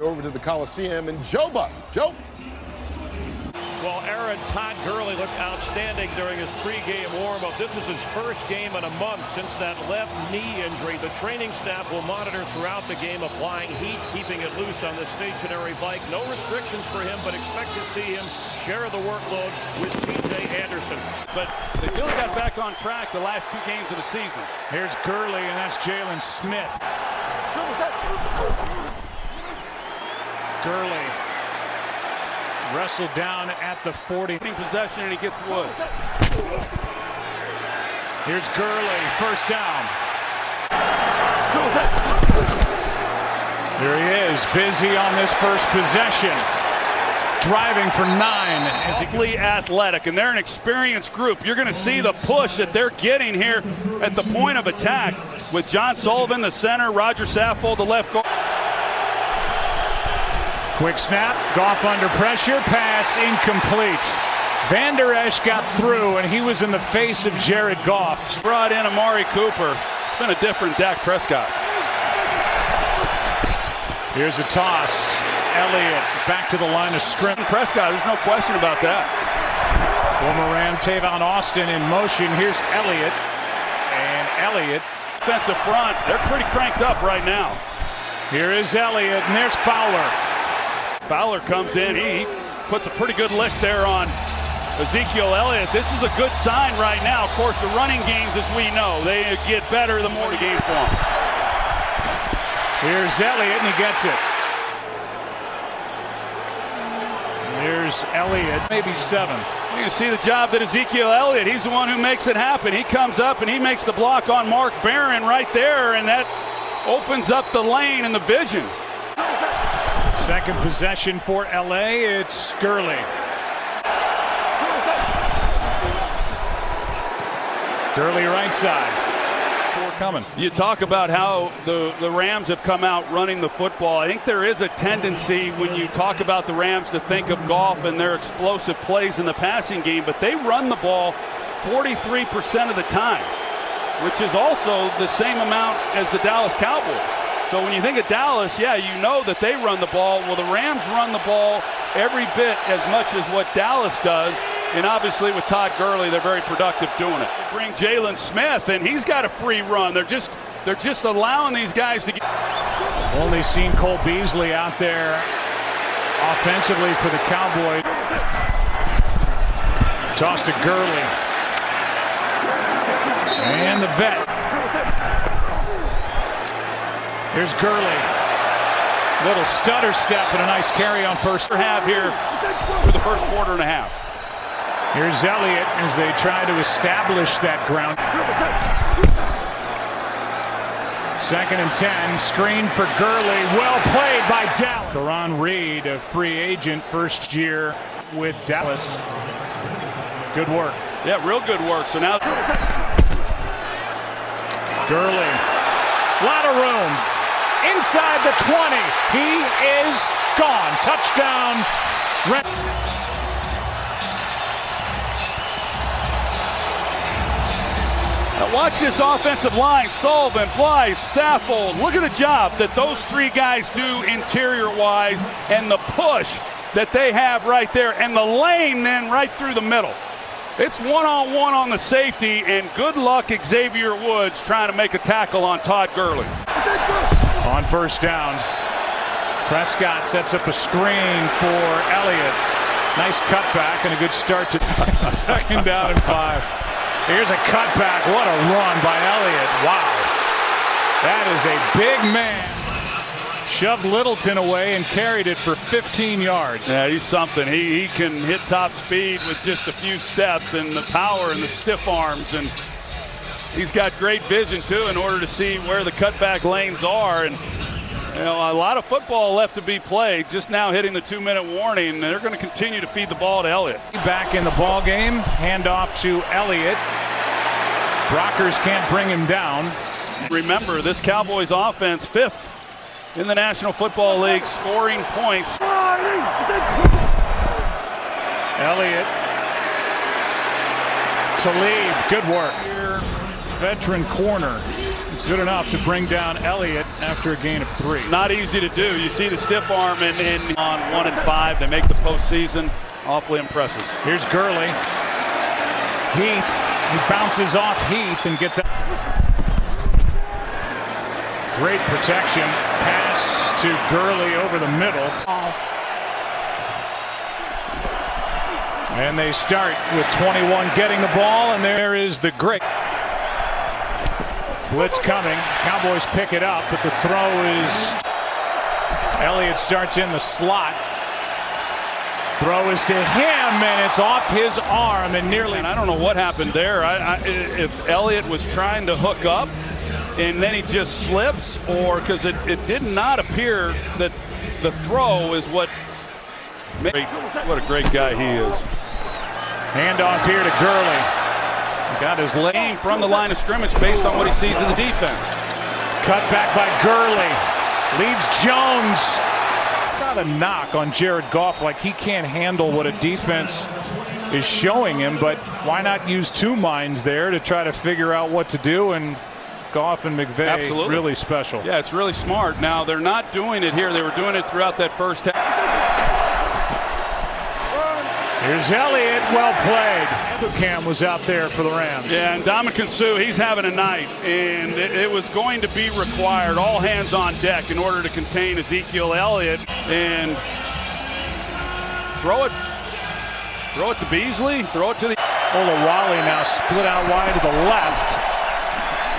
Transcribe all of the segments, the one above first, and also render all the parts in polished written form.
Over to the Coliseum and Joe. Well, Todd Gurley looked outstanding during his pregame warm-up. This is his first game in a month since that left knee injury. The training staff will monitor throughout the game, applying heat, keeping it loose on the stationary bike. No restrictions for him, but expect to see him share the workload with C.J. Anderson. But they really got back on track the last 2 games of the season. Here's Gurley, and that's Jalen Smith. Gurley wrestled down at the 40. Possession, and he gets Woods. Here's Gurley, first down. There he is, busy on this first possession. Driving for 9. Physically athletic, and they're an experienced group. You're going to see the push that they're getting here at the point of attack with John Sullivan, the center, Roger Saffold, the left guard. Quick snap, Goff under pressure, pass incomplete. Van Der Esch got through, and he was in the face of Jared Goff. Brought in Amari Cooper. It's been a different Dak Prescott. Here's a toss. Elliott back to the line of scrimmage. Prescott, there's no question about that. Former Ram Tavon Austin in motion. Here's Elliott. And Elliott. Defensive front, they're pretty cranked up right now. Here is Elliott, and there's Fowler. Fowler comes in. He puts a pretty good lick there on Ezekiel Elliot. This is a good sign right now. Of course, the running games, as we know, they get better the more the game for them. Here's Elliott, and he gets it. There's Elliott, maybe 7. You can see the job that Ezekiel Elliott, he's the one who makes it happen. He comes up and he makes the block on Mark Barron right there, and that opens up the lane and the vision. Second possession for LA, it's Gurley. Gurley right side. Coming. You talk about how the Rams have come out running the football. I think there is a tendency when you talk about the Rams to think of Goff and their explosive plays in the passing game, but they run the ball 43% of the time, which is also the same amount as the Dallas Cowboys. So when you think of Dallas, yeah, you know that they run the ball. Well, the Rams run the ball every bit as much as what Dallas does. And obviously with Todd Gurley, they're very productive doing it. Bring Jalen Smith, and he's got a free run. They're just allowing these guys to get. Only seen Cole Beasley out there offensively for the Cowboys. Toss to Gurley. And the vet. Here's Gurley. Little stutter step and a nice carry on first half here for the first quarter and a half. Here's Elliott as they try to establish that ground. 2nd and 10. Screen for Gurley. Well played by Dallas. Karan Reed, a free agent, first year with Dallas. Good work. Yeah, real good work. So now Gurley. A lot of room. Inside the 20. He is gone. Touchdown. Now watch this offensive line. Sullivan, Blythe, Saffold. Look at the job that those 3 guys do interior-wise and the push that they have right there. And the lane then right through the middle. It's one-on-one on the safety, and good luck Xavier Woods trying to make a tackle on Todd Gurley. On first down, Prescott sets up a screen for Elliott. Nice cutback and a good start to 2nd down and 5. Here's a cutback. What a run by Elliott. Wow. That is a big man. Shoved Littleton away and carried it for 15 yards. Yeah, he's something. He can hit top speed with just a few steps, and the power and the stiff arms, and he's got great vision too in order to see where the cutback lanes are. And you know, a lot of football left to be played. Just now hitting the 2-minute warning, and they're going to continue to feed the ball to Elliott. Back in the ball game, handoff to Elliott. Brockers can't bring him down. Remember, this Cowboys offense 5th in the National Football League scoring points. Elliott. Talib, good work. Veteran corner. Good enough to bring down Elliott after a gain of 3. Not easy to do. You see the stiff arm and on 1 and 5. They make the postseason. Awfully impressive. Here's Gurley. Heath. He bounces off Heath and gets out. Great protection. Pass to Gurley over the middle. And they start with 21 getting the ball, and there is the great blitz coming. Cowboys pick it up, but the throw is Elliott starts in the slot. Throw is to him, and it's off his arm and nearly. And I don't know what happened there. If Elliott was trying to hook up and then he just slips, or because it did not appear that the throw is what a great guy he is. Handoff here to Gurley. Got his leg from the line of scrimmage based on what he sees in the defense. Cut back by Gurley. Leaves Jones. It's not a knock on Jared Goff, like he can't handle what a defense is showing him, but why not use two minds there to try to figure out what to do? And Goff and McVay, absolutely really special. Yeah, it's really smart. Now, they're not doing it here. They were doing it throughout that first half. Here's Elliott, well played. Cam was out there for the Rams. Yeah, and Ndamukong Suh, he's having a night, and it was going to be required, all hands on deck, in order to contain Ezekiel Elliot and throw it to Beasley, throw it to the. Olawale now split out wide to the left.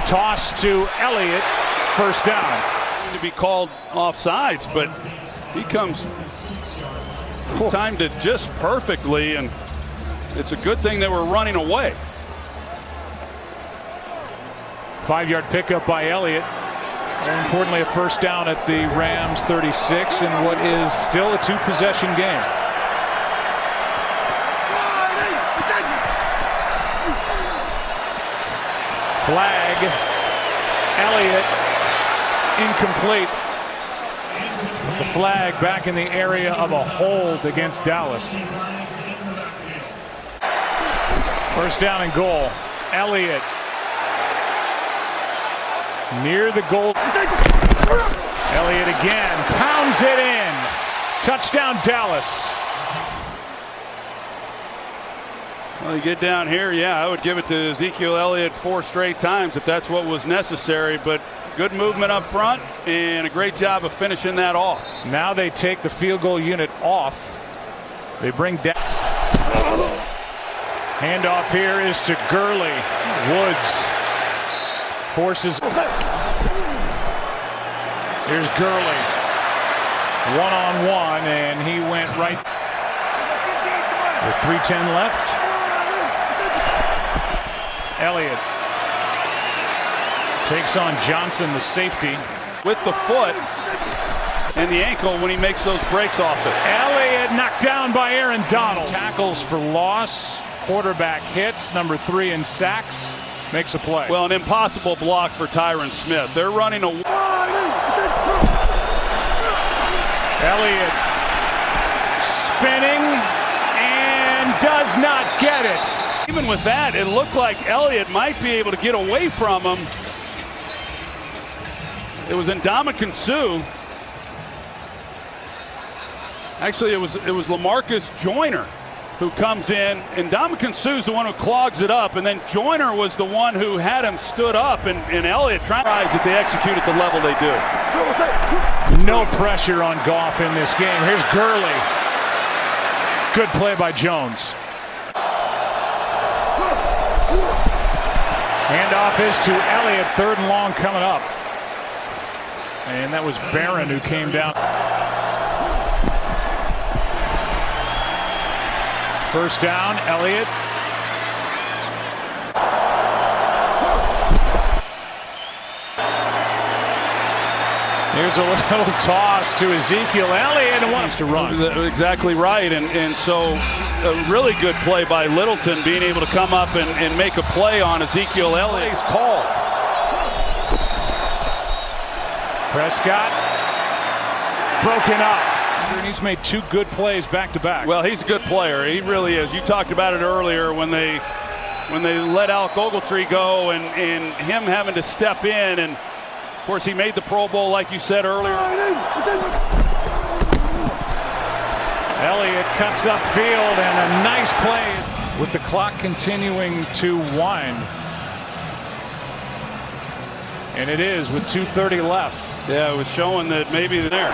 Toss to Elliott, first down. To be called offsides, but he comes timed it just perfectly, and it's a good thing they were running away. 5-yard pickup by Elliott. More importantly, a first down at the Rams 36 in what is still a 2-possession game. Flag. Elliott incomplete. The flag back in the area of a hold against Dallas. First down and goal. Elliott near the goal. Elliott again pounds it in. Touchdown Dallas. Well, you get down here, yeah, I would give it to Ezekiel Elliott 4 straight times if that's what was necessary, but good movement up front and a great job of finishing that off. Now they take the field goal unit off. They bring down. Handoff here is to Gurley. Woods forces. Here's Gurley. One-on-one, and he went right. With 3:10 left. Elliott takes on Johnson, the safety. With the foot and the ankle when he makes those breaks off it. Elliott knocked down by Aaron Donald. Tackles for loss. Quarterback hits. Number 3 in sacks. Makes a play. Well, an impossible block for Tyron Smith. They're running a. Elliott spinning and does not get it. Even with that, it looked like Elliott might be able to get away from him. It was Ndamukong Suh. Actually, it was LaMarcus Joyner who comes in, and Ndamukong Suh's the one who clogs it up, and then Joyner was the one who had him stood up, and Elliott trying that they execute at the level they do. No pressure on Goff in this game. Here's Gurley. Good play by Jones. Handoff is to Elliott, 3rd and long coming up. And that was Barron who came down. First down, Elliott. Here's a little toss to Ezekiel Elliott and wants to run. Exactly right, and so a really good play by Littleton being able to come up and make a play on Ezekiel Elliott's call. Prescott broken up. And he's made 2 good plays back to back. Well, he's a good player. He really is. You talked about it earlier when they when they let Alec Ogletree go, and him having to step in. And of course, he made the Pro Bowl, like you said earlier. Elliott cuts upfield, and a nice play with the clock continuing to wind. And it is with 2:30 left. Yeah, it was showing that maybe there.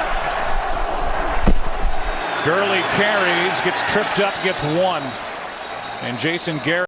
Gurley carries, gets tripped up, gets one. And Jason Garrett.